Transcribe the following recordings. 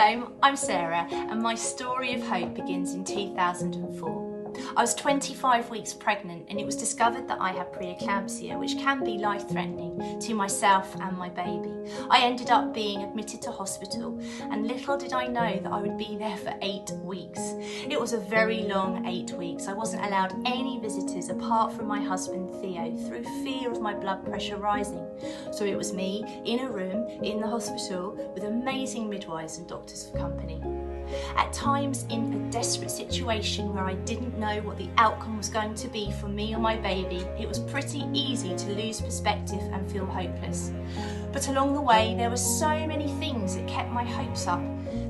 Hello, I'm Sarah and my story of hope begins in 2004. I was 25 weeks pregnant and it was discovered that I had preeclampsia, which can be life-threatening to myself and my baby. I ended up being admitted to hospital and little did I know that I would be there for 8 weeks. It was a very long 8 weeks. I wasn't allowed any visitors apart from my husband Theo through fear of my blood pressure rising. So it was me in a room in the hospital with amazing midwives and doctors for company. At times in a desperate situation where I didn't know what the outcome was going to be for me or my baby, it was pretty easy to lose perspective and feel hopeless. But along the way there were so many things that kept my hopes up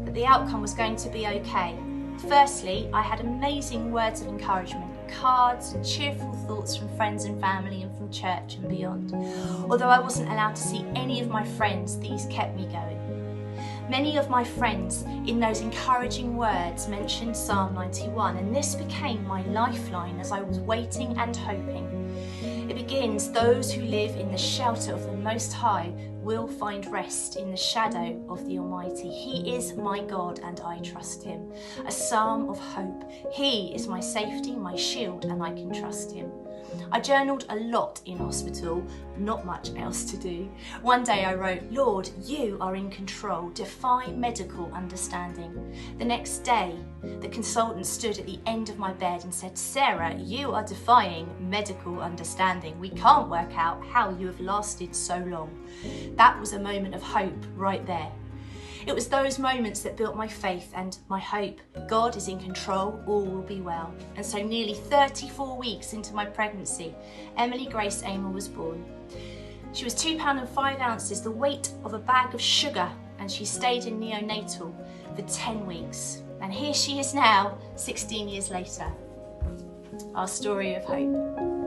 that the outcome was going to be okay. Firstly, I had amazing words of encouragement, cards and cheerful thoughts from friends and family and from church and beyond. Although I wasn't allowed to see any of my friends, these kept me going. Many of my friends in those encouraging words mentioned Psalm 91, and this became my lifeline as I was waiting and hoping. It begins, "Those who live in the shelter of the Most High will find rest in the shadow of the Almighty. He is my God and I trust him." A psalm of hope. He is my safety, my shield, and I can trust him. I journaled a lot in hospital, not much else to do. One day I wrote, "Lord, you are in control, defy medical understanding." The next day, the consultant stood at the end of my bed and said, "Sarah, you are defying medical understanding. We can't work out how you have lasted so long." That was a moment of hope right there. It was those moments that built my faith and my hope. God is in control, all will be well. And so nearly 34 weeks into my pregnancy, Emily Grace Amor was born. She was 2 pounds and 5 ounces, the weight of a bag of sugar, and she stayed in neonatal for 10 weeks. And here she is now, 16 years later. Our story of hope.